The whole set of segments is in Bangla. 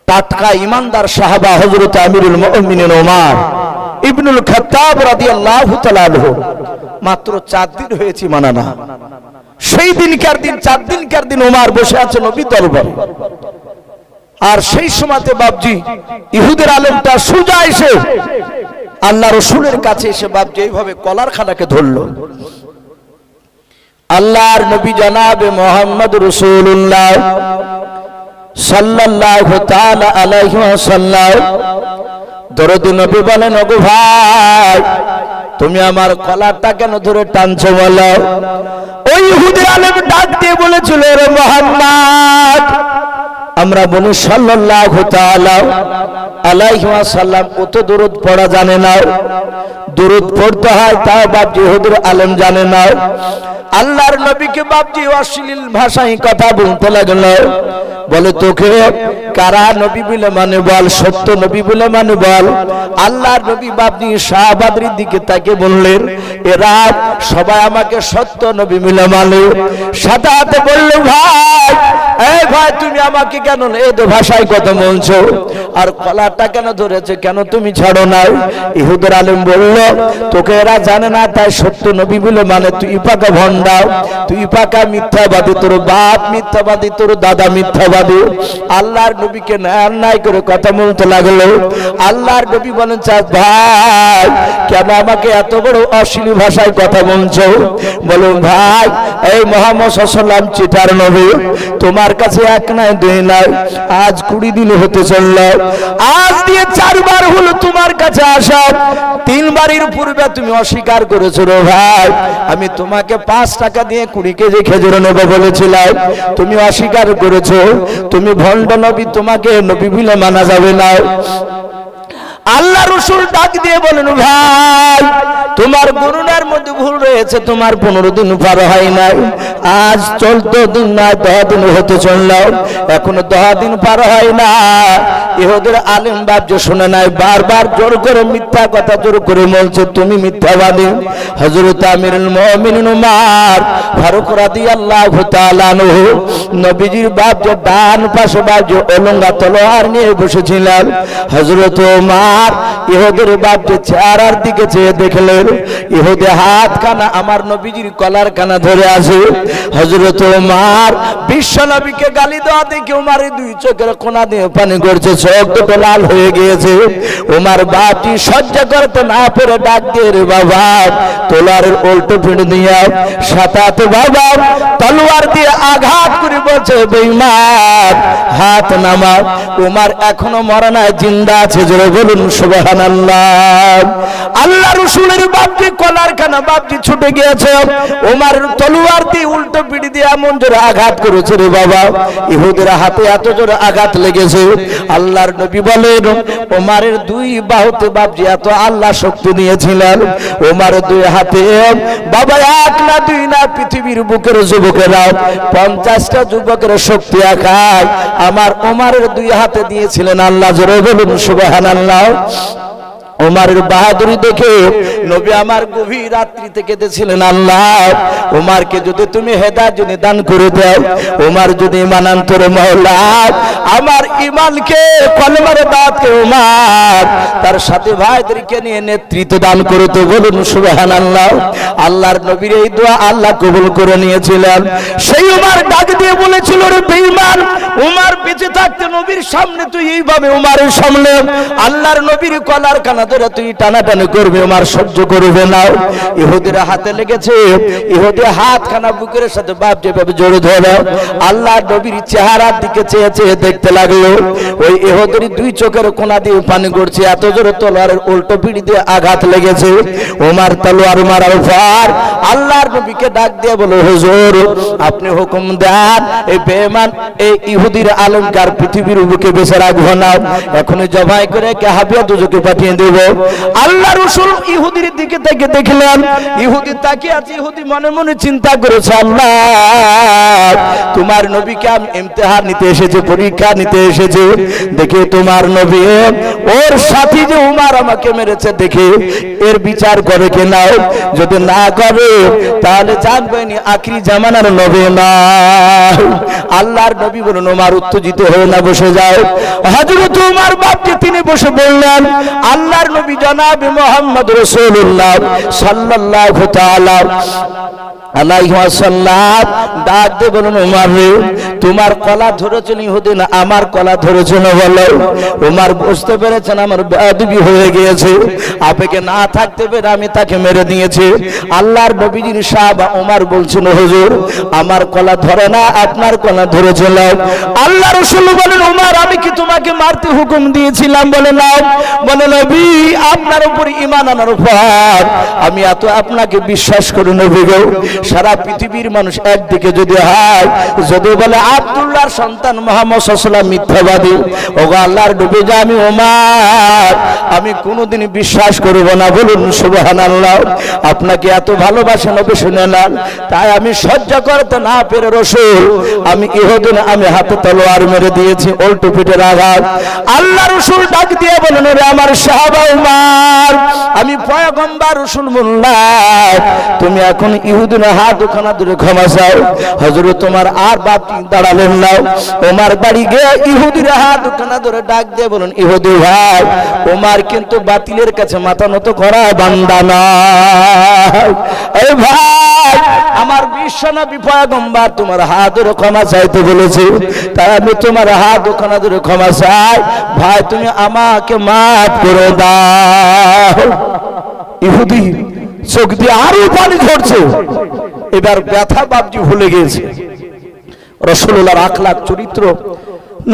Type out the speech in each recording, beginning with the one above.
টাটকা ইমানদার সাহাবা হযরত আমিরুল মুমিনিন ওমর ইবনুল খাত্তাব রাদিয়াল্লাহু তাআলা আনহু। মাত্র 4 দিন হয়েছে মানানা, সেই দিনকার দিন 4 দিনকার দিন ওমর বসে আছে নবী দরবারে। আর সেই সময়তে বাপজি ইহুদের আলেমটা সোজা এসে আল্লাহ রাসূলের কাছে এসে বাপজি এইভাবে কলার খানাকে ধরলো। আল্লাহর নবী জনাবে মুহাম্মদ রাসূলুল্লাহ সাল্লাল্লাহু তাআলা আলাইহি ওয়াসাল্লাম দরুদ নবী বলেন, ওগো ভাই তুমি আমার কলারটা কেন ধরে টানছো বলো? ওই ইহুদি আলেম ডাক দিয়ে বলেছিল, রে মুহাম্মদ, আমরা বলি সাল্লাল্লাহু তাআলা আলাইহি ওয়াসাল্লাম কত দরুদ পড়া জানে না, দরুদ পড়তে হয় তাও বাপজি ইহুদির আলেম জানে না। আল্লাহর নবীকে বাপজি অশ্লীল ভাষায় কথা বলতে লাগলো। বলে তোকে কারা নবী বলে মানে বল, সত্য নবী বলে মানে বল। আল্লাহর নবী বাপজি সাহাবাদের দিকে তাকে বললেন, এরা সবাই আমাকে সত্য নবী বলে মানে। সাথে সাথে বলল, ভাই এই ভাই তুমি আমাকে কেন এই ভাষায় কথা বলছো, আর কলারটা কেন ধরেছে, কেন তুমি ছাড়ো নাই? ইহুদের আলেম বলল, তোকে এরা জানে না তাই সত্য নবী বলে মানে। তুই পাকা ভন্ডা, তুই পাকা মিথ্যাবাদী, তোর বাপ মিথ্যাবাদী, তোর দাদা মিথ্যাবাদী। আল্লাহর নবীকে অন্যায় করে কথা বলতে লাগলো। আল্লাহর নবী বলেন, ভাই কেন আমাকে এত বড় অশ্লীল ভাষায় কথা বলছো? বলুন ভাই এই মুহাম্মদ সাল্লাল্লাহু আলাইহি ওয়াসাল্লাম চিটার নবী, তোমার কাছে এক নাই দুই নাই, আজ 20 দিন হতে চলল, আজ দিয়ে 4 বার হলো তোমার কাছে আসা। 3 বারের পূর্বে তুমি অস্বীকার করেছো। রে ভাই আমি তোমাকে 5 টাকা দিয়ে 20 কেজি খেজুর নেব বলেছিলাম, তুমি অস্বীকার করেছো। তুমি ভণ্ড নবী, তোমাকে নবী বলে মানা যাবে না। আল্লাহ রাসূল ডাক দিয়ে বলেন, ভাই তোমার গণনার মধ্যে ভুল রয়েছে, তোমার 15 দিন পার হয় নাই, আজ 14 দিন না 10 দিন হতে চলল, এখনো 10 দিন পার হয় না। ইহুদের আলেম বাপজি শুনে নাই, বারবার জোর করে মিথ্যা কথা জোর করে বলছে, তুমি মিথ্যাবাদী। হযরত আমিরুল মুমিনিন ওমর ফারুক রাদিয়াল্লাহু তাআলা আনহু নবীজির বাপজি ডান পাশে বাপজি অলঙ্গা তলোয়ার নিয়ে বসেছিলেন। হযরত ওমর ইহুদের বাপজি চেহারার দিকে চেয়ে দেখলেন, ইহুদে হাত খানা আমার নবীজির কলার কানা ধরে আছে। হযরত ওমর বিশ্ব নবীকে গালি দেওয়া দেখে ওমরের 2 চোখের কোনা দিয়ে পানি গড়ছে, চোখ দুটো লাল হয়ে গিয়েছে। ওমর বাপজি সহ্য করতে না পেরে ডাক দিয়ে, রে বাবা তলোয়ারের উল্টো পিঠ দিয়া সাতাতে বাবা তলোয়ার দিয়ে আঘাত করে বলছে, বেঈমান হাত নামা। ওমর এখনো মরা নাই, জিন্দা আছে, জোরে বলুন সুবহানাল্লাহ। আল্লাহ রাসূলের বাপজি কলার খানা বাপজি ছুটে গিয়েছে, ওমর তলোয়ার দিয়ে উল্টো পিঠ দিয়ে এমন জোরে আঘাত করেছে, রে বাবা ইহুদের হাতে এত জোরে আঘাত লেগেছে। আল্লাহর নবী বলেন, ওমরের 2 বাহুতে বাপজি এত আল্লাহ শক্তি দিয়েছিলেন। ওমরের 2 হাতে বাবা 1 না 2 না পৃথিবীর বুকের যুবকেরা 50টা যুবকের শক্তি একাই আমার ওমরের 2 হাতে দিয়েছিলেন আল্লাহ, জোরে বলুন সুবহানাল্লাহ। ওমরের বাহাদুরি দেখে নবী আমার গভীর রাত্রি থেকে কেঁদেছিলেন, আল্লাহ ওমরকে যদি তুমি হেদায়েত যদি দান করে দাও, ওমর যদি ঈমানান্তর মাওলা আমার ঈমানকে কলমার দাঁতকে ওমর তার সাথে ভাইদেরকে নিয়ে নেতৃত্ব দান করতে, বলুন সুবহানাল্লাহ। আল্লাহর নবীর এই দোয়া আল্লাহ কবুল করে নিয়েছিলেন। সেই ওমর ডাক দিয়ে বলেছিল, রে বেঈমান ওমর বেঁচে থাকতে নবীর সামনে তুই এইভাবে ওমরের সামনে আল্লাহর নবীর কলার কানা ধরে তুই টানাটানি করবে, ওমর সহ্য করবে না। ইহুদির হাতে লেগেছে, ইহুদি হাত খানা বুকের সাথে বাপ যেভাবে জড়ে ধরে আল্লাহ নবীর চেহারার দিকে চেয়ে চেয়ে দেখতে লাগলো। ওই ইহুদির 2 চোখের কোনা দিয়ে পানি গড়ছে, এত জোরে তলোয়ারের উল্টো পিঠ দিয়ে আঘাত লেগেছে। ওমর তলোয়ার মারার পর আল্লাহর নবীকে ডাক দিয়ে বলে, হুজুর আপনি হুকুম দেন, এই বেঈমান এই ইহুদির আলমকার পৃথিবীর বুকে বেঁচে রাখবো না, এখনই জবাই করে কে হাবিয়া দুজকে পাঠিয়ে দেব। দেব। আল্লাহ রাসূল ইহুদির দিকে থেকে দেখলেন, ইহুদি তাকিয়ে আছে। ইহুদি মনে মনে চিন্তা করেছে, আল্লাহ তোমার নবীকে আমি ইমতিহান নিতে এসেছে, পরীক্ষা নিতে এসেছে, দেখে তোমার নবী ওর সাথী যে উমর আমাকে মেরেছে দেখে এর বিচার করে কি নাও, যদি না করে তাহলে জানবেন আখিরি জামানার নবী না। আল্লাহর নবী বলেন, ওমর উত্তেজিত হয়ে না বসে যাও। হযরত উমর বাপকে তিনি বসে বললেন, আল্লাহর নবী জনাব মুহাম্মদ রাসূলুল্লাহ সাল্লাল্লাহু তাআলা আলাইহি ওয়াসাল্লাম ডাক দিয়ে বলেন, উমর রে তোমার কলা ধরেছেন ইহুদি না আমার কলা ধরেছেন বলো। উমর বুঝতে পেরেছেন আমার বেয়াদবি হয়ে গিয়েছে, আবেগে না থাকতে পেরে আমি তাকে মেরে দিয়েছি। আল্লাহর নবীজির সাহাবা উমর বলছেন, হুজুর আমার কলা ধরে না আপনার কলা ধরেছিল। আল্লাহ রাসূল বলেন, উমর আমি কি তোমাকে মারতে হুকুম দিয়েছিলাম? বলে না। বলে নবী আপনার উপর ঈমান আনার পর আমি এত আপনাকে বিশ্বাস করি নবী গো, সারা পৃথিবীর মানুষ একদিকে যদি হয়, যদি বলে আব্দুল্লাহর সন্তান মুহাম্মদ সাল্লাল্লাহু আলাইহি ওয়াসাল্লাম মিথ্যাবাদী, ওগো আল্লাহর নবী যে আমি ওমর আমি কোনোদিন বিশ্বাস করব না। বলুন সুবহানাল্লাহ। আপনাকে এত ভালোবাসা নবী শুনে নেন, তাই আমি সহ্য করতে না পেরে রাসূল আমি ইহুদিন আমি হাতে তলোয়ার মেরে দিয়েছি, উল্টো পিঠের আঘাত। আল্লাহ রাসূল ডাক দিয়ে বলেন, ওরে আমার সাহাবা উমর আমি পয়গম্বর রাসূলুল্লাহ, তুমি এখন ইহুদিন হাত ওখানে ধরে ক্ষমা চাও। হযরত তোমার আর বাপটি দাঁড়ালেন না, ওমর বাড়ি গিয়ে ইহুদির হাত ওখানে ধরে ডাক দিয়ে বলেন, ইহুদি ভাই ওমর কিন্তু বাতিলের কাছে মাথা নত করা বান্দা না। এই ভাই আমার বিশ্বনবী পয়গম্বর তোমার হাত ধরে ক্ষমা চাইতে বলেছে, তাই আমি তোমার হাত ওখানে ধরে ক্ষমা চাই, ভাই তুমি আমাকে মাফ করে দাও। ইহুদি চোখ দিয়ে আরো পানি ঝরছে, এবার ব্যথা বাপজি ভুলে গিয়েছে। রাসূলুল্লাহর আখলাক চরিত্র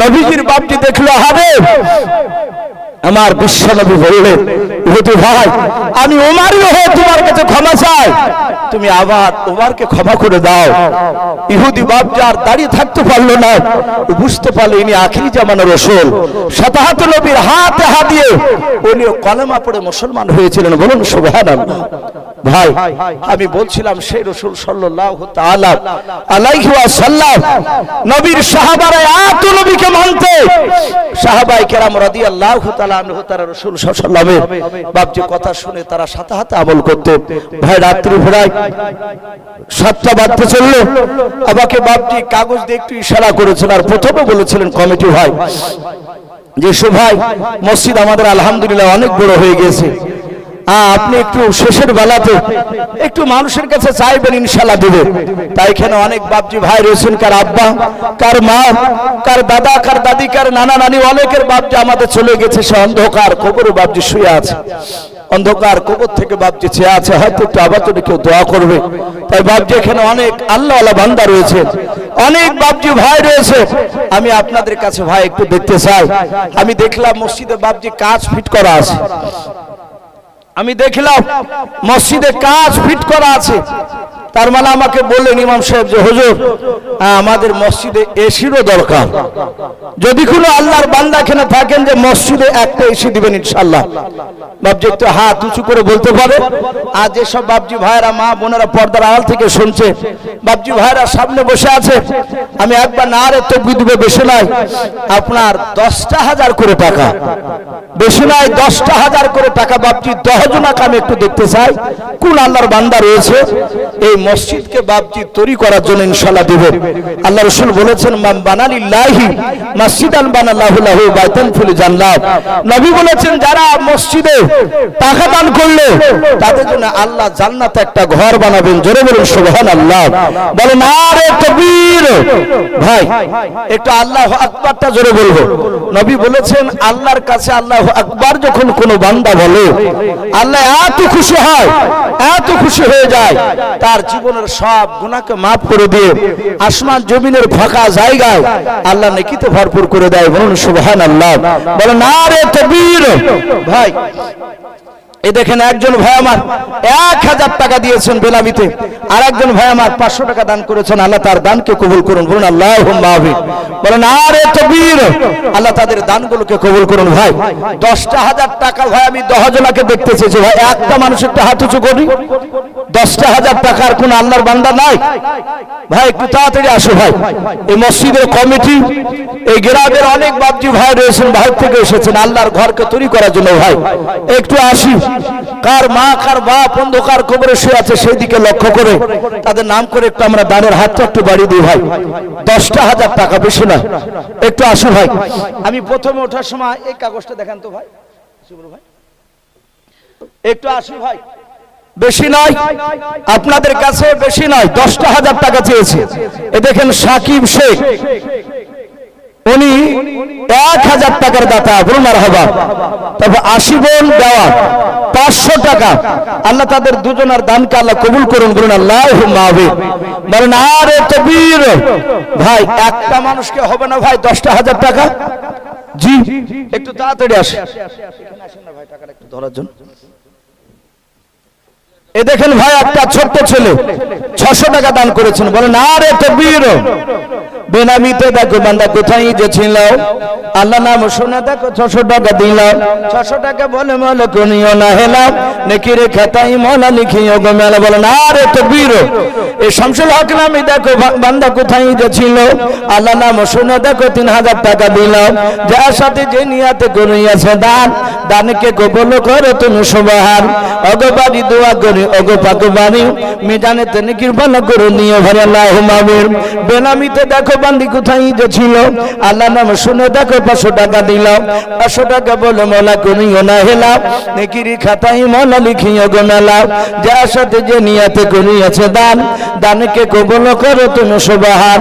নবীজির বাপজি দেখলো, হারে আমার বিশ্বনবী বললেন, ইহুদি ভাই আমি ওমরের হয়ে তোমার কাছে ক্ষমা চাই, তুমি আবার ওমরকে ক্ষমা করে দাও। ইহুদি বাপজি আর দাঁড়িয়ে থাকতে পারলো না, বুঝতে পারলো ইনি আখিরি জামানার রাসূল। শতাহত নবীর হাতে হাত দিয়ে উনি কলেমা পড়ে মুসলমান হয়েছিলেন। বলুন সুবহানাল্লাহ। ভাই আমি বলছিলাম সেই রাসূল সাল্লাল্লাহু তাআলা আলাইহি ওয়াসাল্লাম নবীর সাহাবারা এত নবীকে মানতে, সাহাবায়ে কেরাম রাদিয়াল্লাহু তাআলা আনহু তারা রাসূল সাল্লাল্লাহু আলাইহি ওয়াসাল্লামের বাপজি কথা শুনে তারা সাথে সাথে আমল করতেন। ভাই রাত্রি ভোরায় 7টা বাজতে চললো, আমাকে বাপজি কাগজ দিয়ে একটু ইশারা করেছেন, আর প্রথমে বলেছিলেন কমিটি ভাই যে ভাই মসজিদ আমাদের আলহামদুলিল্লাহ অনেক বড় হয়ে গেছে, আপনি একটু শেষের বেলাতে একটু মানুষের কাছে চাইবেন, ইনশাআল্লাহ দেবে। তাই এখানে অনেক বাপজি ভাই রয়েছেন, কার আব্বা কার মা কার দাদা কার দাদি কার নানা নানি অনেকের বাপজি আমাদের চলে গেছে, সে অন্ধকার কবরে বাপজি শুয়ে আছে, অন্ধকার কবর থেকে বাপজি চেয়ে আছে, হয়তো একটু আবার যদি কেউ দোয়া করবে। তাই বাপজি এখানে অনেক আল্লাহওয়ালা বান্দা রয়েছে, অনেক বাপজি ভাই রয়েছে, আমি আপনাদের কাছে ভাই একটু দেখতে চাই। আমি দেখলাম মসজিদে বাপজি কাজ ফিট করা আছে, আমি দেখলাম মসজিদে কাজ ফিট করা আছে। তার মানে আমাকে বললেন ইমাম সাহেব যে হুজুর আমাদের মসজিদে এসিরও দরকার, যদি কোনো আল্লাহর বান্দা এখানে থাকেন যে মসজিদে একটা এসি দিবেন ইনশাআল্লাহ। বাপজি একটু হাত উঁচু করে বলতে পারে। আর যেসব বাপজি ভাইরা মা বোনেরা পর্দার আড়াল থেকে শুনছে, বাপজি ভাইরা সামনে বসে আছে, আমি একবার নারে তাকবীর দিব, বেশি নাই আপনার 10,000 করে টাকা, বেশি নাই 10,000 করে টাকা বাপজি 10 জনাকে আমি একটু দেখতে চাই কোন আল্লাহর বান্দা রয়েছে এই মসজিদকে বাপজি তৈরি করার জন্য ইনশাআল্লাহ দেব। আল্লাহ রাসূল বলেছেন মান বানালিল্লাহি মসজিদান বানাল্লাহু লাহু বাইতান ফিল জান্নাত। নবী বলেছেন যারা মসজিদে টাকা দান করলে তাদের জন্য আল্লাহ জান্নাতে একটা ঘর বানাবেন। জোরে বলুন সুবহানাল্লাহ। বলেন নারে তাকবীর। ভাই একটু আল্লাহু আকবারটা জোরে বলবো। নবী বলেছেন আল্লাহর কাছে আল্লাহু আকবার যখন কোনো বান্দা বলে আল্লাহ এত খুশি হয়, এত খুশি হয়ে যায়, তার জীবনের সব গুনাহকে মাফ করে দিয়ে আসমান জমিনের ফাঁকা জায়গায় আল্লাহ নেকিতে ভরপুর করে দেয়। বলুন সুবহানাল্লাহ। বলেন নারে তাকবীর। ভাই এই দেখেন একজন ভাই আমার 1000 টাকা দিয়েছেন বেনামিতে, আর একজন ভাই আমার 500 টাকা দান করেছেন। আল্লাহ তার দানকে কবুল করুন, বলুন আল্লাহুম্মা আমিন। বলেন আরে তাকবীর, আল্লাহ তাদের দানগুলোকে কবুল করুন। ভাই 10,000 টাকা ভাই আমি 10 জনকে দেখতে চেয়েছি ভাই, একটা মানুষের একটা হাত উঁচু করি। 10,000 টাকার কোন আল্লাহর বান্দা নাই ভাই? একটু তাড়াতাড়ি আসো ভাই। এই মসজিদের কমিটি, এই গ্রামের অনেক বাপজি ভাই রয়েছেন, বাইরে থেকে এসেছেন আল্লাহর ঘরকে তৈরি করার জন্য। ভাই একটু আসি, কার মা কার বাপ অন্ধকার কবরে শুয়ে আছে সেই দিকে লক্ষ্য করে তাদের নাম করে একটু আমরা দানের হাতটা একটু বাড়িয়ে দিই ভাই। 10,000 টাকা, বেশি না। একটু আসো ভাই। আমি প্রথমে ওঠার সময় এই কাগজটা দেখান তো ভাই, ভাই একটু আসি ভাই। বেশি নয় আপনাদের কাছে, বেশি নয়, 10,000 টাকা চেয়েছে। এ দেখেন সাকিব শেখ, উনি 1000 টাকার দাতা, বলুন মারহাবা। তবে 80 বোন দেওয়া 500 টাকা। আল্লাহ তাদের দুজনের দানকে আল্লাহ কবুল করুন, বলুন আল্লাহুম্মা আমিন। বলেন আরে তাকবীর। ভাই একটা মানুষকে হবে না ভাই 10,000 টাকা? জি একটু তাড়াতাড়ি আসেন, এখানে আসেন না ভাই, টাকাটা একটু ধরার জন্য। এ দেখেন ভাই একটা ছোট্ট ছেলে 600 টাকা দান করেছেন, বলেন আরে তাকবীর। বেনামিতে দেখো বান্দা কোথায় যে ছিল, আল্লাহ নাম শুনে দেখো 600 টাকা দিলাম। 600 টাকা বলে মলে কোনিও না হেলাম, নেকির খাতাই মলা লিখিও গো মেলা। বলেন আরে তাকবীর। এই শামসুল হক নামে দেখো বান্দা কোথায় যে ছিল, আল্লাহ নাম শুনে দেখো 3000 টাকা দিলাম। যার সাথে যে নিয়াতে করিয়াছে দান, দানকে কবুল করো তুমি সুবহান। অগবাড়ি দোয়া করি ওগো পাকবাড়ি, মিজানেতে নেকির বানা করে নিও ভাই আল্লাহুম্মা আমিন। বেনামিতে দেখো বান্দি কোথায় যে ছিল, আল্লাহ নাম শুনে দেখো 500 টাকা দিলাম। 500 টাকা বলে মলা করিও না হেলাম, নেকির খাতাই মলা লিখিও গো মেলা। যার সাথে যে নিয়াতে করিয়াছে দান, দানকে কবুল করো তুমি সুবহান।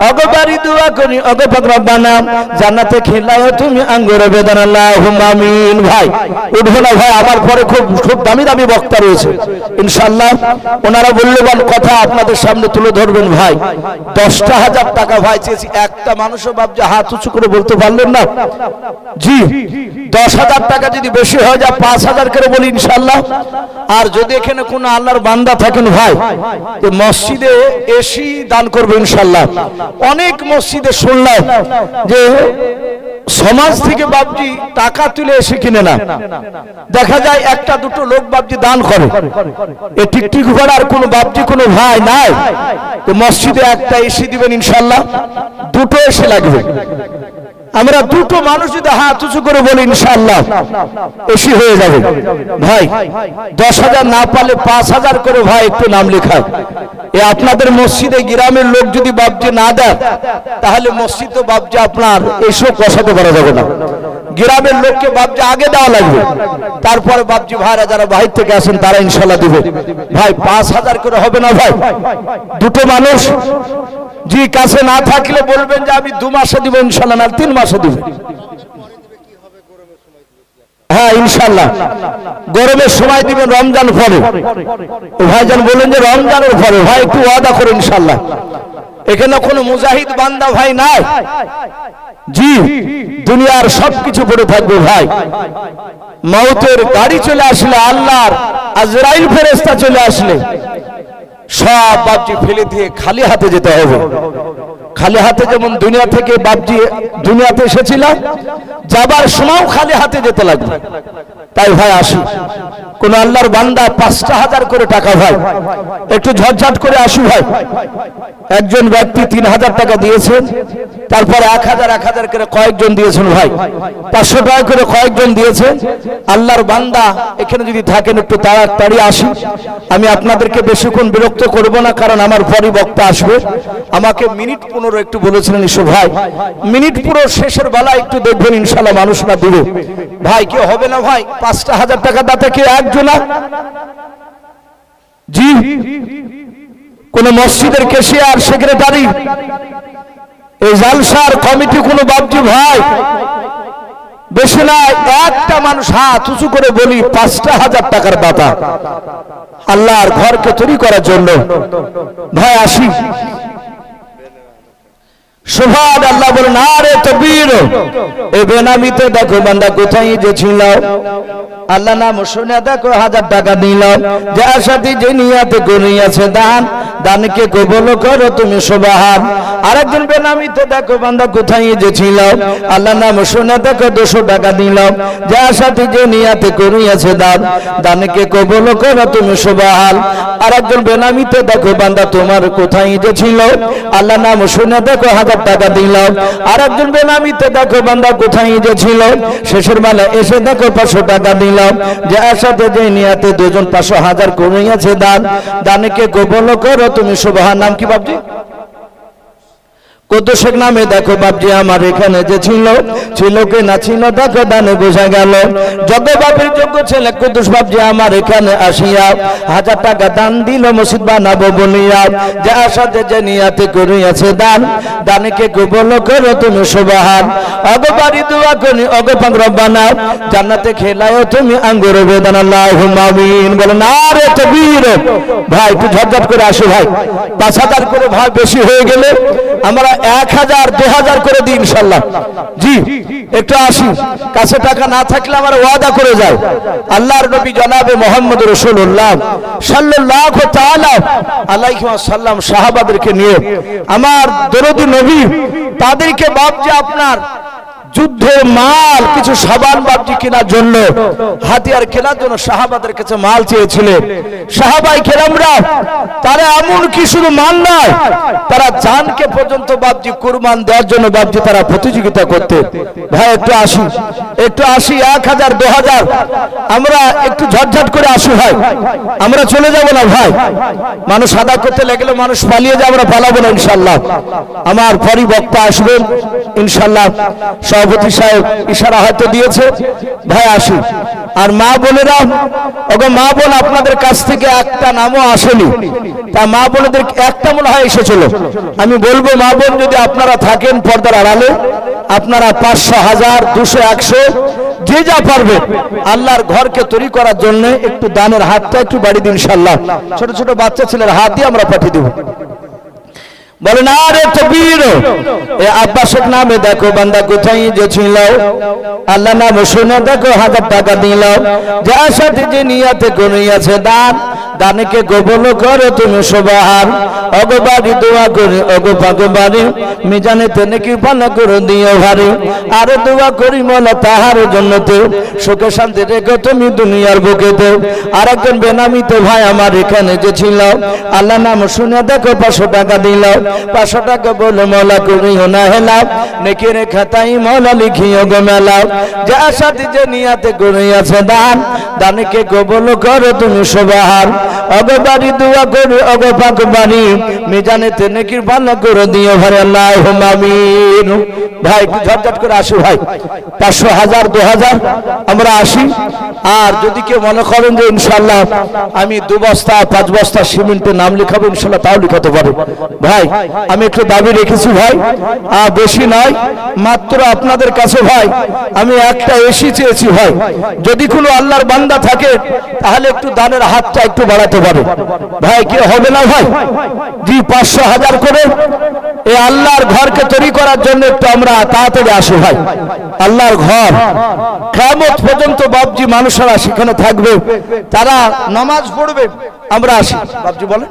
অগবাড়ি দোয়া করি ওগো পাক রব্বানা, জান্নাতে খিলাও তুমি আঙ্গুর বেদান আল্লাহুম্মা আমিন। ভাই উঠবো না ভাই, আমার পরে খুব খুব দামি দামি বক্তা রয়েছে ইনশাআল্লাহ, ওনারা মূল্যবান কথা আপনাদের সামনে তুলে ধরবেন। ভাই 10,000 টাকা ভাই চেয়েছি, একটা মানুষও বাপ যে হাত উঁচু করে বলতে পারলেন না। জি 10,000 টাকা যদি বেশি হয়ে যায় 5,000 করে বলি ইনশাআল্লাহ। আর যদি এখানে কোনো আল্লাহর বান্দা থাকেন ভাই, মসজিদে এসি দান করবে ইনশাআল্লাহ। অনেক মসজিদে শুনলাম যে সমাজ থেকে বাপজি টাকা তুলে এসে কিনে না, দেখা যায় একটা দুটো লোক বাপজি দান করে। এই টিকটিক করার কোনো বাপজি কোনো ভাই নাই, তো মসজিদে একটা এসি দিবেন ইনশাআল্লাহ, দুটো এসি লাগবে। আমরা দুটো মানুষ যদি হাত উঁচু করে বলি ইনশাআল্লাহ এসি হয়ে যাবে। ভাই 10,000 না পালে 5,000 করে ভাই একটু নাম লেখায়। এ আপনাদের মসজিদে গ্রামের লোক যদি বাপজি না দেয়, তাহলে মসজিদ তো বাপজি আপনার এসব বসাতে পারা যাবে না। গ্রামের লোককে বাপজি আগে দেওয়া লাগবে, তারপরে বাপজি ভাইরা যারা বাহির থেকে আসেন তারা ইনশাআল্লাহ দিবে। ভাই 5,000 করে হবে না ভাই? দুটো মানুষ জি কাছে না থাকলে বলবেন যে আমি 2 মাসে দিব ইনশাআল্লাহ, না 3 মাসে দিব। হ্যাঁ ইনশাআল্লাহ গরমের সময় দিবেন, রমজান পরে। ভাইজান বলেন যে রমজানের পরে, ভাই একটু ওয়াদা করুন ইনশাআল্লাহ। এখানে কোনো মুজাহিদ বান্দা ভাই নাই। জি দুনিয়ার সবকিছু পড়ে থাকবে ভাই, মওতের গাড়ি চলে আসলে, আল্লাহর আজরাইল ফেরেশতা চলে আসলে সব বাপজি ফেলে দিয়ে খালি হাতে যেতে হবে। খালি হাতে যেমন দুনিয়া থেকে বাপজি দুনিয়াতে এসেছিলাম, যাবার সময়ও খালি হাতে যেতে লাগবে। তাই ভাই আসি, কোন আল্লাহর বান্দা 5,000 করে টাকা ভাই একটু ঝটঝট করে আসু ভাই। একজন ব্যক্তি 3,000 টাকা দিয়েছেন, তারপর 1,000 করে কয়েকজন দিয়েছেন ভাই, 500 টাকা করে কয়েকজন দিয়েছেন। আল্লাহর বান্দা এখানে যদি থাকেন একটু তাড়াতাড়ি আসি। আমি আপনাদেরকে বেশিক্ষণ বিরক্ত করব না, কারণ আমার পরে বক্তা আসবে। আমাকে মিনিট 15 একটু বলেছিলেন ইসু ভাই, মিনিট পুরো শেষের বেলা একটু দেখবেন ইনশাআল্লাহ মানুষ না দিবে। ভাই কি হবে না ভাই 5,000 টাকা দাতা কি একজনা? জি কোন মসজিদের ক্যাশিয়ার সেক্রেটারি, এই জালসার কমিটি কোনো বাপজি ভাই বেশি না, একটা মানুষ হাত উঁচু করে বলি 5,000 টাকার দাতা আল্লাহর ঘরকে তৈরি করার জন্য। ভাই আসি, সুবহানাল্লাহ বলেন নারে তাকবীর। এই বেনামিতে দেখো বান্দা কোথায় যে ছিল, আল্লাহ নাম শুনে দেখো 1000 টাকা দিল, যার সাথে যে নিয়তে করিয়াছে দান, দানকে কবুল করো তুমি সুবহান। আরেকজন বেনামিতে দেখো বান্দা কোথায় যে ছিল, আল্লাহ নাম শুনে দেখো 200 টাকা দিল, যার সাথে যে নিয়তে করিয়াছে দান, দানকে কবুল করো তুমি সুবহান। আরেকজন বেনামিতে দেখো বান্দা তোমার কোথায় যে ছিল, আল্লাহ নাম শুনে দেখো 1000 টাকা দিল। আরেকজন বেনামিতে দেখো বান্দা কোথায় যে ছিল, শেষের বেলা এসে দেখো 500 টাকা দিল, যার সাথে যে নিয়তে দুজন 500 1000 করিয়াছে দান, দানকে কবুল করো তুমি সুবহান। নাম কি বাপজি? কত শেখ নামে দেখো বাপজি আমার এখানে যে ছিল, ছিল কি না ছিল দেখো দানে বোঝা গেল। যোগ্য বাপের যোগ্য ছেলে কুদ্দুস বাপজি আমার এখানে আসিয়া 1000 টাকা দান দিল মসজিদ বানাবো বলিয়া, যার সাথে যে নিয়তে করিয়াছে দান, দানকে কবুল করো তুমি সুবহান। অগো বাড়ি দোয়া করি অগো পাক রব্বানা, জান্নাতে খেলায়ও তুমি আঙ্গুর বেদান, আল্লাহুম্মা আমিন। বলে নারে তাকবীর। ভাই একটু ঝটঝট করে আসো ভাই, 5000 করে ভাই বেশি হয়ে গেলে আমরা 1000 2000 করে দিই ইনশাআল্লাহ। জি একটু আসি, কাছে টাকা না থাকলে আমরা ওয়াদা করে যাই। আল্লাহর নবী জনাবে মুহাম্মদ রাসূলুল্লাহ সাল্লাল্লাহু তাআলা আলাইহি ওয়াসাল্লাম সাহাবাদেরকে নিয়ে, আমার দরদি নবী তাদেরকে বাপজি আপনার যুদ্ধ মাল কিছু সাবান বাপজি কেনার জন্য, হাতিয়ার কেনার জন্য সাহাবাদের কাছে মাল চেয়েছিলেন। সাহাবাই কেরামরা তারা এমন কি শুধু মাল নয়, তারা জানকে পর্যন্ত বাপজি কুরবান দেওয়ার জন্য বাপজি তারা প্রতিযোগিতা করতে। ভাই একটু আসি, একটু আসি, 1000 2000 আমরা একটু ঝটঝট করে আসি ভাই, আমরা চলে যাব না ভাই। মানুষ আদা করতে লাগলে মানুষ পালিয়ে যায়, আমরা পালাবো না ইনশাআল্লাহ। আমার পরিবক্তা আসবেন ইনশাআল্লাহ, সভাপতি সাহেব ইশারা হয়তো দিয়েছে, ভাই আসি। আর মা বোনেরা, ওগো মা বোন আপনাদের কাছ থেকে একটা নামও আসেনি, তা মা বোনদের একটা মনে হয় এসেছিল। আমি বলবো মা বোন যদি আপনারা থাকেন পর্দার আড়ালে, আপনারা 500 1000 200 100 যে যা পারবে আল্লাহর ঘরকে তৈরি করার জন্য একটু দানের হাতটা একটু বাড়ি দিন ইনশাআল্লাহ। ছোট ছোট বাচ্চা ছেলের হাত দিয়ে আমরা পাঠিয়ে দেব। বলেন আরে তাকবীর। এ আব্বাসের নামে দেখো বান্দা কোথায় যে ছিল, আল্লাহ নাম শুনে দেখো 1000 টাকা দিল, যার সাথে যে নিয়তে করিয়াছে দান, দানকে কবুল করো তুমি সুবহান। ওগো বাড়ি দোয়া করি ওগো পাক বাড়ি, মিজানেতে নেকি পানা করে দিও ভারী। আর দোয়া করি মোলা তাহার জন্নতে, সুখে শান্তি রেখো তুমি দুনিয়ার বুকেতে। আরেকজন বেনামিতে ভাই আমার এখানে যে ছিল, আল্লাহ নাম শুনে দেখো 500 টাকা দিল, 500 টাকা বলে মোলা করিও না হেলা, নেকির খাতায় মোলা লিখিও গো মেলা। যার সাথে যে নিয়তে করিয়াছে দান, দানকে কবুল করো তুমি সুবহান। ওগো বাড়ি দোয়া করি ওগো পাক বাড়ি, মিজানেতে নেকির পানা করে দিও ভাই, আল্লাহুম্মা আমিন। ভাই ঝটঝট করে আসি ভাই, 500 1000 2000 আমরা আসি। আর যদি কেউ মনে করেন যে ইনশাআল্লাহ আমি 2 বস্তা 5 বস্তা সিমেন্টের নাম লিখাবো ইনশাআল্লাহ, তাও লিখাতে পারে ভাই। আমি একটু দাবি রেখেছি ভাই, বেশি নয়, মাত্র আপনাদের কাছে ভাই আমি একটা এসি চেয়েছি ভাই। যদি কোনো আল্লাহর বান্দা থাকে তাহলে একটু দানের হাতটা একটু বাড়াতে পারে ভাই, কি হবে না ভাই? জি 500 1000 করে এই আল্লাহর ঘরকে তৈরি করার জন্য একটু আমরা তাড়াতাড়ি আসি ভাই। আল্লাহর ঘর কিয়ামত পর্যন্ত বাপজি মানুষরা সেখানে থাকবে, তারা নামাজ পড়বে, আমরা আসি। বাপজি বলেন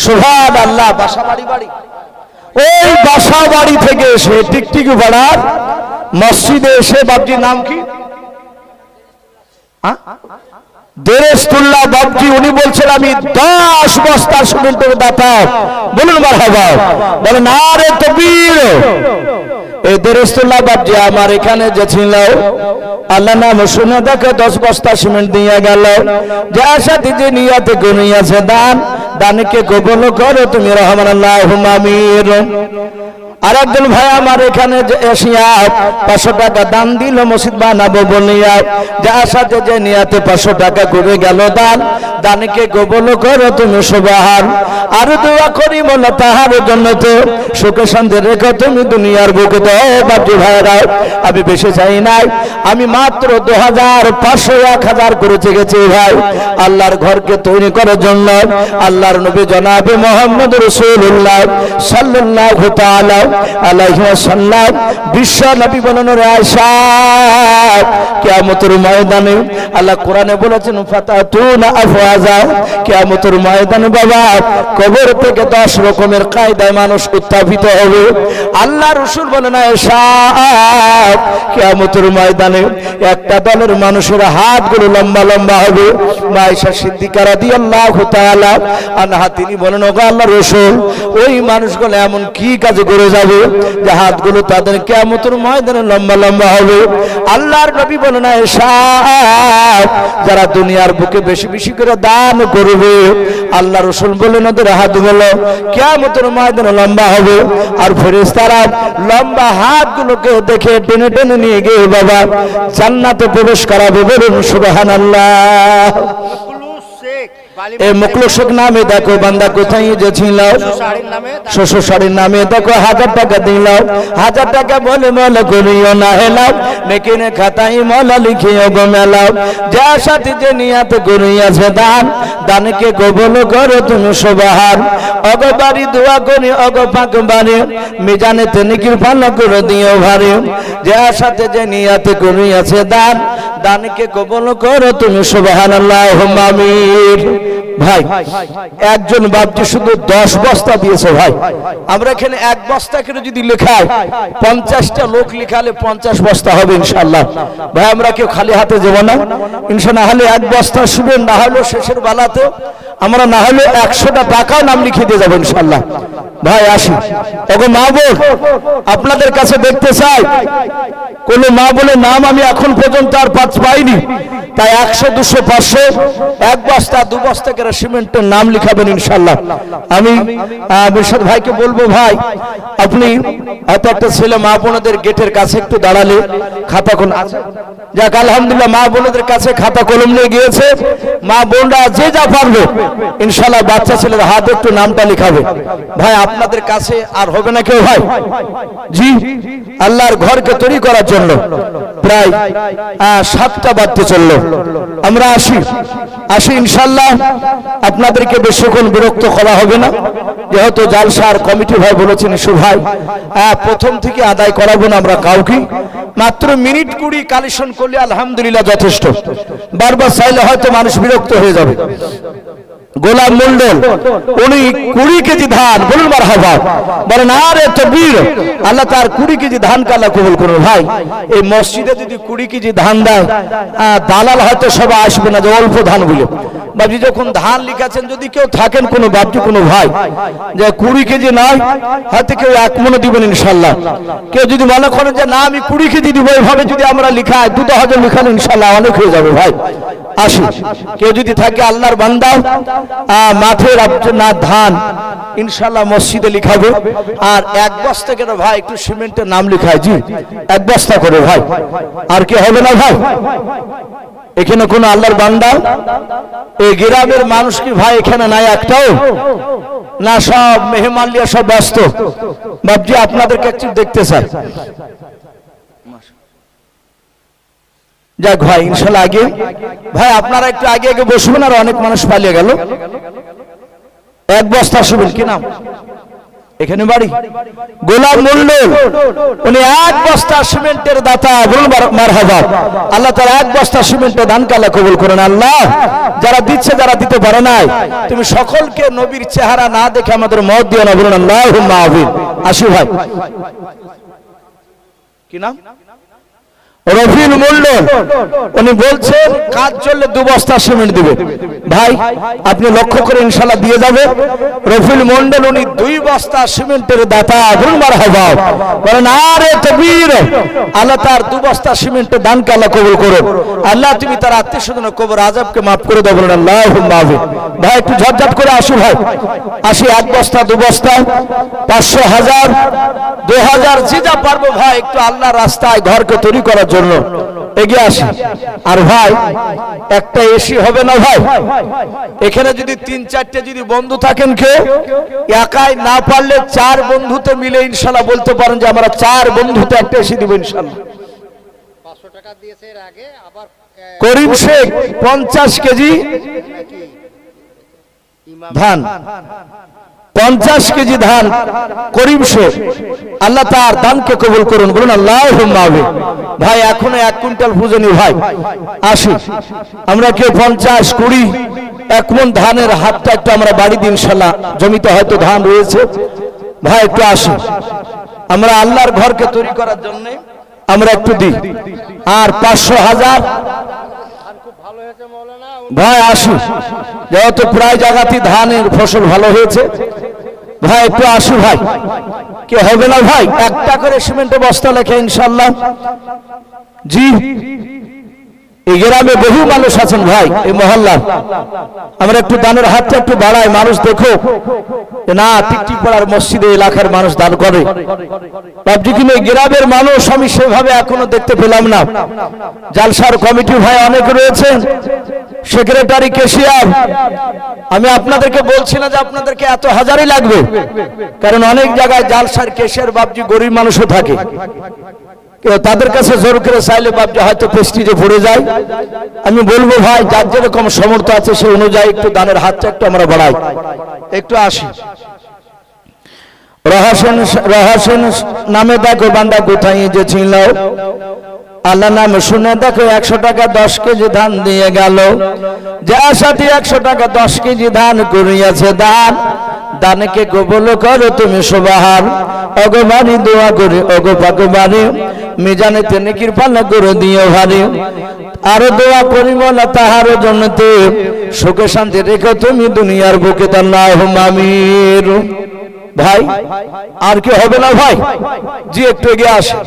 সুবহানাল্লাহ, বাসাবাড়ি বাড়ি, ওই বাসাবাড়ি থেকে এসে টিকটিকি পাড়ার মসজিদে এসে, বাপজির নাম কি? দেরেস্তুল্লাহ বাপজি, উনি বলছেন আমি 10 বস্তা সিমেন্টের দাতা। বলুন মারহাবা, বলেন আরে তাকবীর। এই দেরেস্তুল্লাহ বাপজি আমার এখানে যে ছিল, আল্লাহ নাম শুনে দেখো 10 বস্তা সিমেন্ট দিয়ে গেল, যার সাথে যে নিয়তে করিয়াছে দান, দানকে কবুল করো তুমি রহমান, আল্লাহুম্মা আমিন। আর একজন ভাই আমার এখানে এসিয়া 500 টাকা দান দিল মসজিদ বানাবো বলিয়া, যার সাথে যে নিয়াতে 500 টাকা করে গেল দান, দানকে কবুল করো তুমি সুবহান। আর দোয়া করি মোলা তাহার জন্য তো সুখে শান্তি রেখো তুমি দুনিয়ার বুকে। তো বাপজি ভাইরা, আমি বেশি চাই নাই, আমি মাত্র 2000, 500, 1000 করেছে গেছি ভাই আল্লাহর ঘরকে তৈরি করার জন্য। আল্লাহর নবী জনাবে মুহাম্মদ রাসূলুল্লাহ সাল্লাল্লাহু তাআলা আলাইহি ওয়াসাল্লাম বিশ্ব নবী বলেন, আয়েশা কিয়ামতের ময়দানে আল্লাহ কোরআনে বলেছেন ফাতাতুনা আফওয়াজা, কিয়ামতের ময়দানে বাবা কবর থেকে 10 রকমের কায়দায় মানুষ উত্থাপিত হবে। আল্লাহ রাসূল বলেন, আয়েশা কিয়ামতের ময়দানে একটা দলের মানুষের হাতগুলো লম্বা লম্বা হবে। আয়েশা সিদ্দিকা রাদিয়াল্লাহু তাআলা আনহা তিনি বলেন, ওগো আল্লাহর রাসূল, ওই মানুষগুলো এমন কি কাজে করে যাবে যে হাতগুলো তাদের কিয়ামতের ময়দানে লম্বা লম্বা হবে? আল্লাহর নবী বলেন, আয়েশা যারা দুনিয়ার বুকে বেশি বেশি করে দান করবে, আল্লাহ রাসূল বলেন ওদের হাতগুলো কিয়ামতের ময়দানে লম্বা হবে। আর ফেরেশতারা লম্বা হাতগুলোকে দেখে টেনে টেনে নিয়ে গিয়ে বাবা জান্নাতে প্রবেশ করাবে। বলুন সুবহানাল্লাহ। এই মুখলুস শেখ নামে দেখো বান্দা কোথায় যে ছিল, শ্বশুর শাড়ির নামে দেখো 1000 টাকা দিল। 1000 টাকা বলে মল করিও না হেলাও, নেকিনে খাতাই মলা লিখিও গো মেলাও। যার সাথে যে নিয়াত করিয়াছে দান, দানকে কবুল করো তুমি সুবহান। অগো বাড়ি দোয়া করি অগো পাক বাড়ি, মিজানেতে নেকির পাল্লা করে দিও ভারী। যার সাথে যে নিয়াত করিয়াছে দান, দানকে কবুল করো তুমি সুবহানাল্লাহুম্মা আমিন। ভাই একজন বাপজি শুধু 10 বস্তা দিয়েছে ভাই। আমরা এখানে 1 বস্তা করে যদি লেখায় 50টা লোক লেখালে 50 বস্তা হবে ইনশাআল্লাহ। ভাই আমরা কেউ খালি হাতে যাব না ইনশাআল্লাহ। হলে 1 বস্তা শুবেন, না হলে শেষের বেলাতে আমরা না হলে 100টা টাকা নাম লিখে দিয়ে যাব ইনশাআল্লাহ। ভাই আসি, ওগো মা বোন আপনাদের কাছে দেখতে চাই, কোন মা বোনের নাম আমি এখন পর্যন্ত আর পাইনি। তাই 100, 200, 500, 1 বস্তা 2 বস্তা করে সিমেন্টের নাম লিখাবেন ইনশাআল্লাহ। আমি বিরশাদ ভাইকে বলবো, ভাই আপনি হয়তো একটা ছেলে মা বোনদের গেটের কাছে একটু দাঁড়ালে খাতা কলম আছে, যাক আলহামদুলিল্লাহ মা বোনদের কাছে খাতা কলম নিয়ে গিয়েছে। মা বোনরা যে যা পারবে ইনশাআল্লাহ বাচ্চা ছেলের হাতে একটু নামটা লিখাবে। ভাই আপনাদের কাছে আর হবে না কেউ? ভাই জি, আল্লাহর ঘরকে তৈরি করার জন্য প্রায় 7টা বাজতে চললো। আমরা আসি ইনশাআল্লাহ। আপনাদেরকে বেশিক্ষণ বিরক্ত করা হবে না, যেহেতু জালসার কমিটি ভাই বলেছেন ইসু ভাই প্রথম থেকে আদায় করাবো না আমরা কাউকে, মাত্র মিনিট 20 কালেকশন করলে আলহামদুলিল্লাহ যথেষ্ট। বারবার চাইলে হয়তো মানুষ বিরক্ত হয়ে যাবে। গোলাম মন্ডল উনি 20 কেজি ধান, বলুন মারহাবা, বলেন আরে তাকবীর। আল্লাহ তার 20 কেজি ধান কালা কবুল করুন। ভাই এই মসজিদে যদি 20 কেজি ধান দেয়, দালাল হয়তো সবাই আসবে না যে অল্প ধান বলে। বাবজি যখন ধান লিখাছেন, যদি কেউ থাকেন কোনো বাবজি কোনো ভাই যে 20 কেজি নয়, হয়তো কেউ 1 মণ দিবেন ইনশাআল্লাহ। কেউ যদি মনে করেন যে না আমি 20 কেজি দিব, এইভাবে যদি আমরা লিখাই 2,000 লিখালে ইনশাআল্লাহ অনেক হয়ে যাবে। ভাই আসি, কেউ যদি থাকে আল্লাহর বান্দা মাঠের না ধান ইনশাআল্লাহ মসজিদে লিখাবে। আর 1 বস্তা করে ভাই একটু সিমেন্টের নাম লিখায়, জি 1 বস্তা করে ভাই। আর কি হবে না ভাই? এখানে কোন আল্লাহর বান্দা এই গ্রামের মানুষ কি ভাই এখানে নাই একটাও? না সব মেহমান লিয়া সব ব্যস্ত। বাপজি আপনাদেরকে একটু দেখতে চাই। যাক ভাই ইনশাআল্লাহ আগে ভাই আপনারা একটু আগে আগে বসবেন, আর অনেক মানুষ পালিয়ে গেল। 1 বস্তা শুবেন, কি নাম এখানে বাড়ি? গোলাম মন্ডল উনি 1 বস্তা সিমেন্টের দাতা, বলুন মারহাবা। আল্লাহ তাআলা 1 বস্তা সিমেন্টের দান কালা কবুল করেন। আল্লাহ যারা দিচ্ছে যারা দিতে পারে নাই, তুমি সকলকে নবীর চেহারা না দেখে আমাদের মত দিও না, বলুন আল্লাহুম্মা আমিন। আসি ভাই, কি নাম? রফিল মন্ডল উনি বলছেন কাজ চললে 2 বস্তা সিমেন্ট দিবে। ভাই আপনি লক্ষ্য করে ইনশাআল্লাহ দিয়ে যাবে। রফিল মন্ডল উনি 2 বস্তা সিমেন্টের দাতা, বলুন মারহাবা, বলেন আরে তাকবীর। আল্লাহ তার 2 বস্তা সিমেন্টের দানকে আল্লাহ কবুল করুন। আল্লাহ তুমি তার আত্মীয়স্বজন কবর আযাবকে maaf করে দাও, বলুন আল্লাহুম্মা আমিন। ভাই একটু ঝটঝট করে আসি ভাই, আসি। 1 বস্তা 2 বস্তা 500, 1000 2000 যে যা পারবো ভাই একটু আল্লাহ রাস্তায় ঘরকে তৈরি করার জন্য এগিয়ে আসি। আর ভাই একটা এসি হবে না ভাই, এখানে যদি 3-4টে যদি বন্ধু থাকেন, কেউ একাই না পারলে 4 বন্ধুতে মিলে ইনশাআল্লাহ বলতে পারেন যে আমরা 4 বন্ধুতে একটা এসি দিব ইনশাআল্লাহ। 500 টাকা দিয়েছে এর আগে, আবার করিম শেখ 50 কেজি ধান, 50 কেজি ধান করিম শেখ, আল্লাহ তার দানকে কবুল করুন, বলুন আল্লাহুম্মা আমিন। ভাই এখনো 1 কুইন্টাল পূজনী ভাই আসি, আমরা কেউ 50, 20, 1 মণ ধানের হাতটা একটু আমরা বাড়ি দিই ইনশাআল্লাহ, জমিতে হয়তো ধান রয়েছে ভাই একটু আসি, আমরা আল্লাহর ঘরকে তৈরি করার জন্য আমরা একটু দিই। আর 500, 1000 ভাই আসি, যেহেতু প্রায় জায়গাতেই ধানের ফসল ভালো হয়েছে ভাই একটু আসি ভাই, কি হবে না ভাই? একটা করে সিমেন্টের বস্তা লেখে ইনশাআল্লাহ। জি এই গ্রামে বহু মানুষ আছেন ভাই, এই মহল্লা, আমরা একটু দানের হাতটা একটু বাড়াই, মানুষ দেখো না টিকটিক পাড়ার মসজিদে এলাকার মানুষ দান করে। ভাবছি কিন্তু এই গ্রামের মানুষ আমি সেভাবে এখনো দেখতে পেলাম না। জালসার কমিটি ভাই অনেক রয়েছেন, সেক্রেটারি, ক্যাশিয়ার, আমি আপনাদেরকে বলছি না যে আপনাদেরকে এত হাজারই লাগবে, কারণ অনেক জায়গায় জালসার ক্যাশিয়ার বাবজি গরিব মানুষও থাকে, তাদের কাছে জোর করে চাইলে বাপজি হয়তো প্রেস্টিজে পড়ে যায়। আমি বলবো ভাই যার যেরকম সামর্থ্য আছে সেই অনুযায়ী একটু দানের হাতটা একটু আমরা বাড়াই, একটু আসি। রহসেন নামে দেখো বান্দা কোথায় যে ছিল, আল্লাহ নাম শুনে দেখো 100 টাকা 10 কেজি ধান দিয়ে গেল, যার সাথে 100 টাকা 10 কেজি ধান করিয়াছে দান, দানকে কবুল করো তুমি সুবহান, অগবানি দোয়া করে অগ পাকবানি মিজানে নেকির পাল্লা করে দিও ভারী, আরো দোয়া করি মোলা তাহার জন্নতে সুখে শান্তি রেখো তুমি দুনিয়ার বুকে, আল্লাহুম্মা আমিন। ভাই আর কি হবে না ভাই? জি একটু এগিয়ে আসে।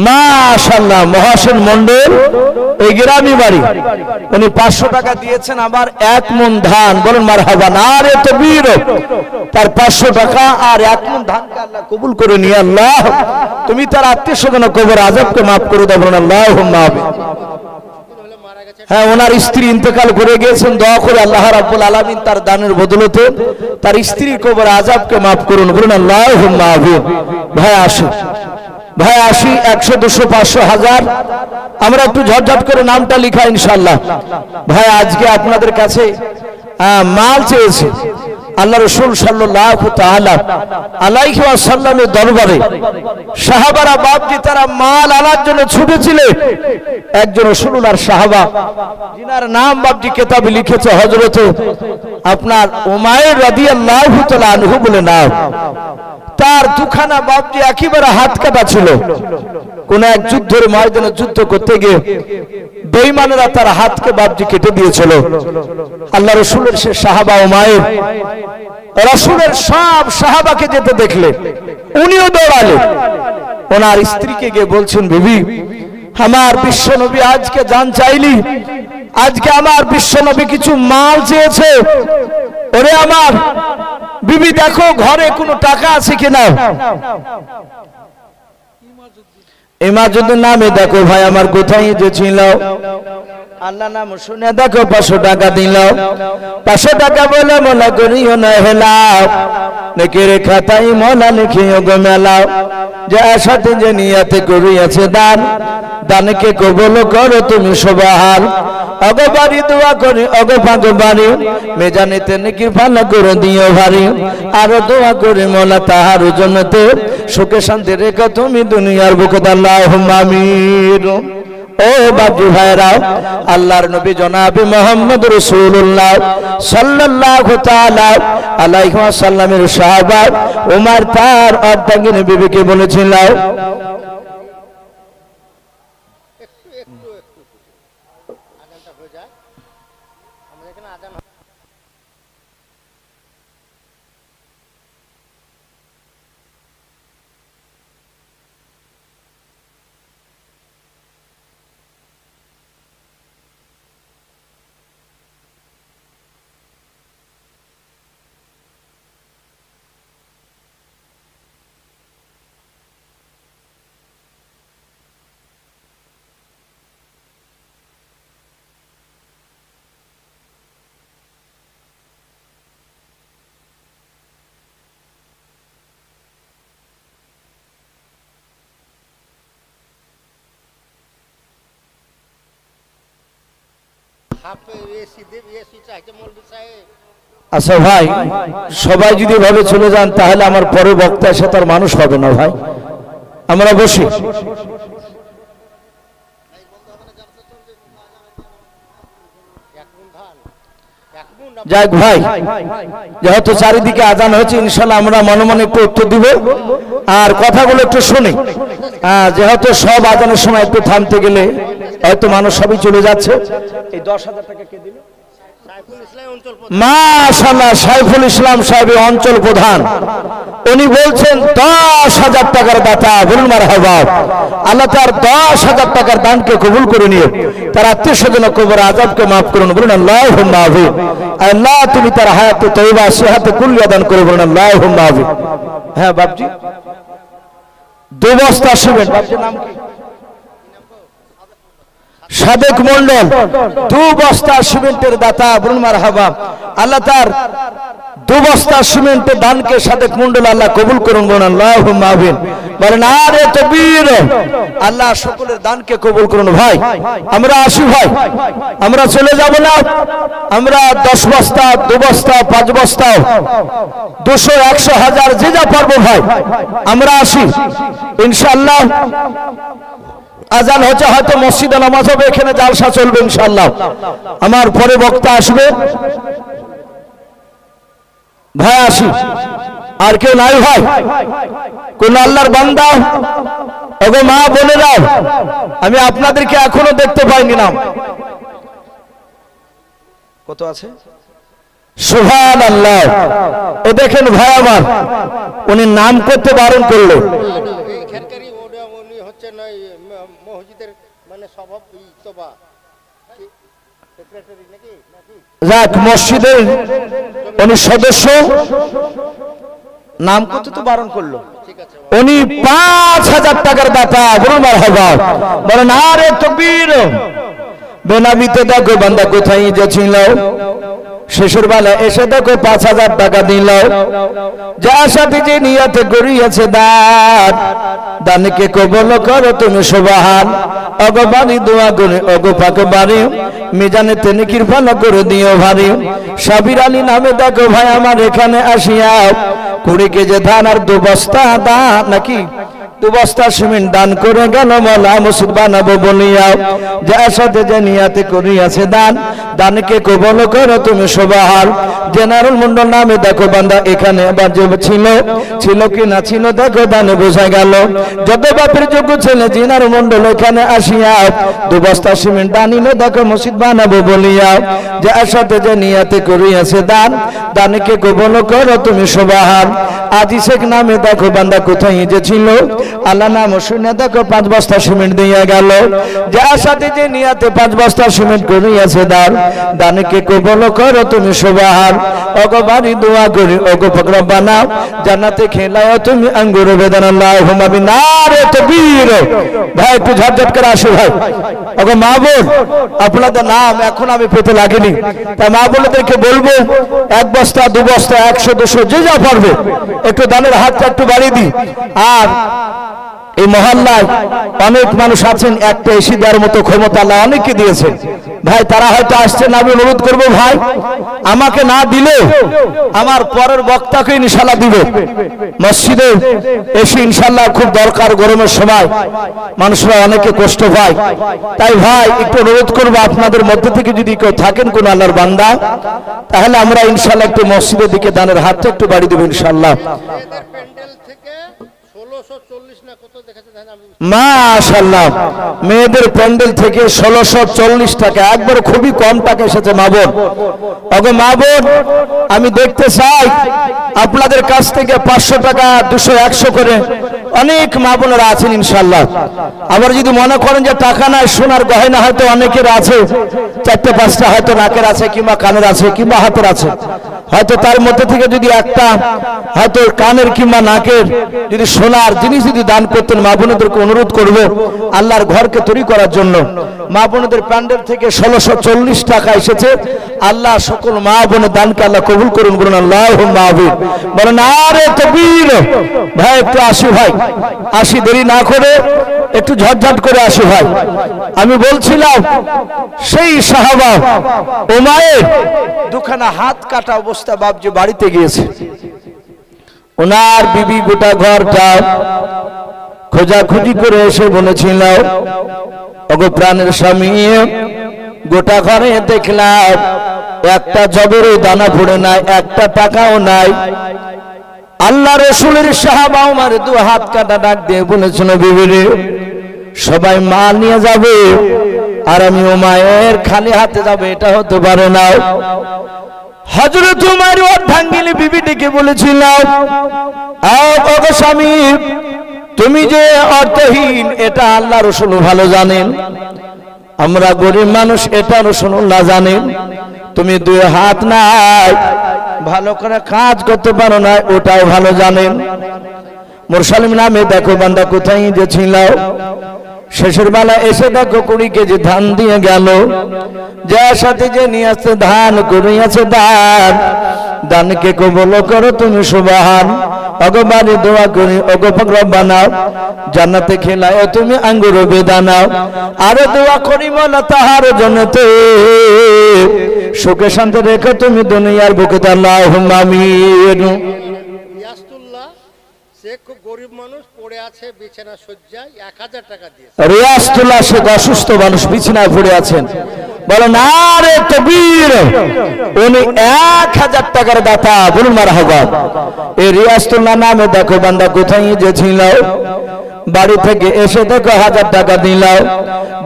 মাশাআল্লাহ মহাসেন মন্ডল এই গ্রামী বাড়ি, উনি 500 টাকা দিয়েছেন, আবার 1 মণ ধান, বলেন মারহাবা, নারে তাকবীর। তার 500 টাকা আর 1 মণ ধানকে আল্লাহ কবুল করে নিয়ে আল্লাহ তুমি তার আত্মীয় স্বজন কবর আযাবকে maaf করে দাও, বলেন আল্লাহুম্মা আমিন। হ্যাঁ ওনার স্ত্রী ইন্তেকাল করে গিয়েছেন, দোয়া করে আল্লাহ রাব্বুল আলামিন তার দানের বদলতে তার স্ত্রীর কবর আযাবকে maaf করুন, বলেন আল্লাহুম্মা আমিন। ভাই আসুন, ভাই আসি, 100, 200, 500, 1000 আমরা একটু ঝটঝট করে নামটা লিখা ইনশাআল্লাহ। ভাই আজকে আপনাদের কাছে মাল চেয়েছি, আল্লাহ রাসূল সাল্লাল্লাহু তাআলা আলাইহি ওয়াসাল্লামের দরবারে সাহাবারা বাপজি তারা মাল আনার জন্য ছুটেছিলেন। একজন রাসূলুল্লাহর সাহাবা যিনার নাম বাপজি কিতাবে লিখেছে হযরত আপনার উমাইর রাদিয়াল্লাহু তাআলা আনহু বলে নাম, তার দুখানা বাপজি একেবারে হাত কাটা ছিল। কোন এক যুদ্ধের ময়দানে যুদ্ধ করতে গিয়ে বেঈমানেরা তার হাতকে বাপজি কেটে দিয়েছিল। আল্লাহ রাসূলের সে সাহাবা উমাইর রাসূলের সব সাহাবাকে যেতে দেখলে উনিও দৌড়ালেন, ওনার স্ত্রীকে গিয়ে বলছেন, বিবি আমার বিশ্ব নবী আজকে জান চাইলি, আজকে আমার বিশ্ব নবী কিছু মাল চেয়েছে। ওরে আমার বিবি দেখো ঘরে কোনো টাকা আছে কিনা। ইমাজুদ্দিন নামে দেখো ভাই আমার কোথায় যে ছিল, আল্লাহ নাম শুনে দেখো 500 টাকা দিল, 500 টাকা বলে মোলা করিও না হেলাও, নেকের খাতায় মোলা লিখিও গো মেলাও, যার সাথে যে নিয়াতে করিয়াছে দান, দানকে কবুল করো তুমি সুবহান, অগবারি দোয়া করি অগ ভাগবারি মেজানিতে নেকি ভালো করে দিও ভারী, আরো দোয়া করি মোলা তাহার জন্নতে সুখে শান্তি রেখো তুমি দুনিয়ার বুকে, আল্লাহুম্মা আমিন। ও বাবু ভাইরা, আল্লাহর নবী জনাবে মুহাম্মদ রাসূলুল্লাহ সাল্লাল্লাহু তাআলা আলাইহি ওয়াসাল্লামের সাহাবা ওমর তার অর্ধাঙ্গিনী বিবিকে বলেছিল, হাফ এসি দেব এসি চাইছে মৌলভী সাহেব। আচ্ছা ভাই, সবাই যদি ভাবে চলে যান তাহলে আমার পরে বক্তা এসে তার মানুষ হবে না ভাই, আমরা বসি। যাক ভাই, যেহেতু চারিদিকে আজান হয়েছে ইনশাল্লাহ আমরা মনে মনে একটু উত্তর দিব আর কথাগুলো একটু শুনি। যেহেতু সব আজানের সময় একটু থামতে গেলে হয়তো মানুষ সবই চলে যাচ্ছে। এই 10,000 টাকা কে দিল? মাশাআল্লাহ, সাইফুল ইসলাম সাহেব অঞ্চল প্রধান, উনি বলছেন 10,000 টাকার দাতা। বলুন মারহাবা। আল্লাহ তার 10,000 টাকার দানকে কবুল করে নিয়ে তার আত্মীয় স্বজন কবর আযাবকে মাফ করুন। বলুন আল্লাহুম্মা আমিন। আল্লাহ তুমি তার হায়াতে তয়্যিবা সেহাতে কুল্লিয়া দান করে। বলুন আল্লাহুম্মা আমিন। হ্যাঁ বাপজি, 2 বস্তা সিমেন্ট। বাপজির নাম কি? সাদেক মন্ডল, 2 বস্তা সিমেন্টের দাতা। বলুন মারহাবা। আল্লাহ তার 2 বস্তা সিমেন্টের দানকে সাদেক মন্ডল আল্লাহ কবুল করুন। বলুন আল্লাহুম্মা আমিন। বলেন আরে তাকবীর। আল্লাহ সকলের দানকে কবুল করুন। ভাই আমরা আসি, ভাই আমরা চলে যাব না। আমরা 10 বস্তা, 2 বস্তা, 5 বস্তা, 200, 100, 1000 যে যা পারবো ভাই আমরা আসি ইনশাআল্লাহ। আজান হচ্ছে, হয়তো মসজিদে নামাজ হবে, এখানে জালসা চলবে ইনশাআল্লাহ। আমার পরে বক্তা আসবে। ভাই আসি। আর কেউ নাই ভাই? কোন আল্লাহর বান্দা? ওগো মা বোনেরা, আমি আপনাদেরকে এখনো দেখতে পাইনি। নাম কত আছে? সুবহানাল্লাহ। এ দেখেন ভাই আমার, উনি নাম করতে বারণ করলো। মসজিদের মানে সভাপতি বা সেক্রেটারি নাকি? যাক, মসজিদের উনি সদস্য, নাম করতে তো বারণ করলো। উনি 5,000 টাকার দাতা। বলুন মারহাবা। বলেন আরে তাকবীর। বেনামিতে দেখো বান্দা কোথায় যে ছিল, শেষের বেলা এসে দেখো 5,000 টাকা দিল। যার সাথে যে নিয়তে করিয়াছে দান, দানকে কবুল করো তুমি সুবহান। ওগো বাড়ি দোয়া করে ওগো পাক বাড়ি, মিজানে নেকির ভালো করে দিও ভারী। সাবির আলী নামে দেখো ভাই আমার এখানে আসিয়া 20 কেজি ধান আর 2 বস্তা দান, নাকি 2 বস্তা সিমেন্ট দান করে গেল। মোলা মসজিদ বানাবো বলিয়া যার সাথে যে নিয়াতে করিয়াছে দান, দানকে কবুল করো তুমি সুবহান। জেনারেল মন্ডল নামে দেখো বান্দা এখানে বাজে ছিল কি না ছিল দেখো দানে বোঝা গেল। যত বাপের যোগ্য ছেলে জেনারেল মন্ডল এখানে আসিয়া 2 বস্তা সিমেন্ট দানিল দেখো মসজিদ বানাবো বলিয়া যার সাথে যে নিয়াতে করিয়াছে দান, দানকে কবুল করো তুমি সুবহান। আজি শেখ নামে দেখো বান্দা কোথায় যে ছিল, আল্লাহ নাম শুনে দেখো 5 বস্তা সিমেন্ট দিয়ে গেল। যার সাথে যে নিয়াতে 5 বস্তা সিমেন্ট করিয়াছে দান, দানকে কবুল করো তুমি সুবহান। ওগো বাড়ি দোয়া করি ওগো পাকরা বানাও, জান্নাতে খেলাও তুমি আঙ্গুর বেদান। আল্লাহুম্মা আমিন। নারে তাকবীর। ভাই একটু ঝটঝট করে আসো ভাই। ওগো মা বোন, আপনাদের নাম এখন আমি পেতে লাগেনি, তাই মা বোনদেরকে বলবো 1 বস্তা, 2 বস্তা, 100, 200 যে যা পারবে একটু দানের হাতটা একটু বাড়িয়ে দিই। আর এই মহল্লায় অনেক মানুষ আছেন, একটা এসি দেওয়ার মতো ক্ষমতা আল্লাহ অনেককে দিয়েছেন ভাই, তারা হয়তো আসছেন। আমি অনুরোধ করবো ভাই, আমাকে না দিলে আমার পরের বক্তাকে ইনশাআল্লাহ দিব। মসজিদে এসি ইনশাআল্লাহ খুব দরকার, গরমের সময় মানুষরা অনেকে কষ্ট পায়। তাই ভাই একটু অনুরোধ করবো, আপনাদের মধ্যে থেকে যদি কেউ থাকেন কোন আল্লাহর বান্দা, তাহলে আমরা ইনশাআল্লাহ একটু মসজিদের দিকে দানের হাতটা একটু বাড়িয়ে দেবো ইনশাআল্লাহ। মাশাআল্লাহ, মেয়েদের প্যান্ডেল থেকে 1640 টাকা, একবার খুবই কম টাকা এসেছে মা বোন। ওগো মা বোন, আমি দেখতে চাই আপনাদের কাছ থেকে 500 টাকা, 200, 100 করে অনেক মা বোনেরা আছেন ইনশাআল্লাহ। আবার যদি মনে করেন যে টাকা নাই, সোনার গয়না হয়তো অনেকের আছে, 4টা 5টা হয়তো নাকের আছে কিংবা কানের আছে কিংবা হাতের আছে, হয়তো তার মধ্যে থেকে যদি একটা হয়তো কানের কিংবা নাকের যদি সোনার জিনিস যদি দান করতেন, মা বোনদেরকে অনুরোধ করব আল্লাহর ঘরকে তৈরি করার জন্য। মা বোনদের প্যান্ডেল থেকে 1640 টাকা এসেছে। আল্লাহ সকল মা বোনের দানকে আল্লাহ কবুল করুন। বলুন আল্লাহুম্মা আমিন। বলেন আরে তাকবীর। ভাই একটু আসি ভাই, আসি, দেরি না করে একটু ঝটঝট করে আসি ভাই। আমি বলছিলাম সেই সাহাবা উমায়ের দুখানা হাত কাটা অবস্থা বাপজি বাড়িতে গিয়েছে। ওনার বিবি গোটা ঘরটা খোঁজাখুঁজি করে এসে বলেছিল, ওগো প্রাণের স্বামী, গোটা ঘরে দেখলাম একটা জবেরও দানা পড়ে নাই, একটা টাকাও নাই। আল্লাহ রসুলের সাহাবা উমার দু হাত কাটা ডাক দিয়ে বলেছিল, বিবিরে সবাই মাল নিয়ে যাবে আর আমি উমায়ের খালি হাতে যাবে, এটা হতে পারে না। হযরত উমার অর্ধাঙ্গিনী বিবিটিকে বলেছিল, ওগো স্বামী, তুমি যে অর্থহীন এটা আল্লাহ রসুল ভালো জানেন, আমরা গরিব মানুষ এটা রসুল্লাহ জানেন। তুমি দুই হাত নাই, ভালো করে কাজ করতে পারো না, ওটাও ভালো জানেন। মুরসালিম নামে দেখো বান্দা কোথায় যে ছিল, শেষের বেলা এসে দেখো 20 কেজি ধান দিয়ে গেল। যার সাথে যে নিয়ে আসছে ধান করিয়াছে দান, দানকে কবুল করো তুমি সুবহান। ওগো বাড়ি দোয়া করি, ওগো রব্বানা জান্নাতে খেলায় তুমি আঙ্গুর বেদানাও। আরে দোয়া করি মোলা তাহার জন্নতে, সুখে শান্তি রেখো তুমি দুনিয়ার বুকে, আল্লাহুম্মা আমিন। রিয়াজতুল্লাহ সে খুব গরিব মানুষ, পড়ে আছে বিছানা শয্যায়, 1000 টাকা দিয়েছে। রিয়াজতুল্লাহ সে অসুস্থ মানুষ, বিছানায় পড়ে আছেন। বলো না রে তকবীর, উনি 1000 টাকার দাতা, বলুন মারহাবা। এই রিয়াজতুল্লাহ নামে দেখো বান্দা কোথায় যে ছিল, বাড়ি থেকে এসে দেখো 1000 টাকা দিল।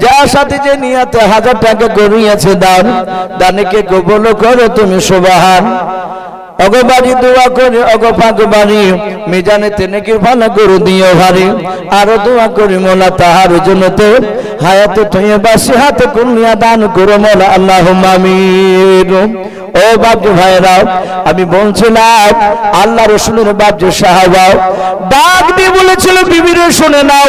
যার সাথে যে নিয়তে 1000 টাকা করিয়েছে দান, দানকে কবুল করো তুমি সুবহান। ওগো বাড়ি দোয়া করে, ওগো পাক বাড়ি মিজানেতে নেকির ভালো করে দিও ভারী। আরো দোয়া করি মোলা তাহার জন্নতে, হায়াতে তৈয়বা সিহাতে কুনিয়া দান করো মোলা, আল্লাহুম্মা আমিন। ও বাপজি ভাইরা, আমি বলছিলাম আল্লাহ রসুলের বাপজি সাহাবা ডাক দিয়ে বলেছিল, বিবিরে শুনে নাও,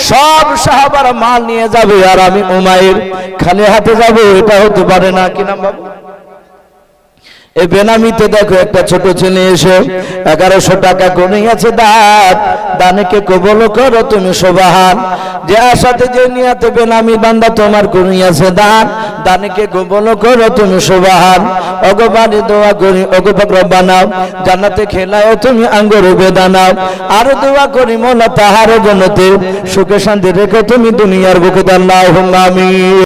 সব সাহাবারা মাল নিয়ে যাবে আর আমি উমায়ের খালি হাতে যাবো, এটা হতে পারে না। কি নাম বাবু? এই বেনামিতে দেখো একটা ছোট ছেলে এসে 1100 টাকা কমিয়েছে দান, দানকে কবুল করো তুমি সুবহান। যে আশাতে যে নিয়াতে বেনামি বান্দা তোমার করিয়াছে দান, দানকে কবুল করো তুমি সুবহান। ওগো বাড়ি দোয়া করি, ওগো রব্বানা জান্নাতে খেলায় তুমি আঙ্গুর বেদানা। আর দোয়া করি মোলা তাহার জন্নতে, সুখে শান্তি রেখো তুমি দুনিয়ার বুকে, আল্লাহুম্মা আমিন।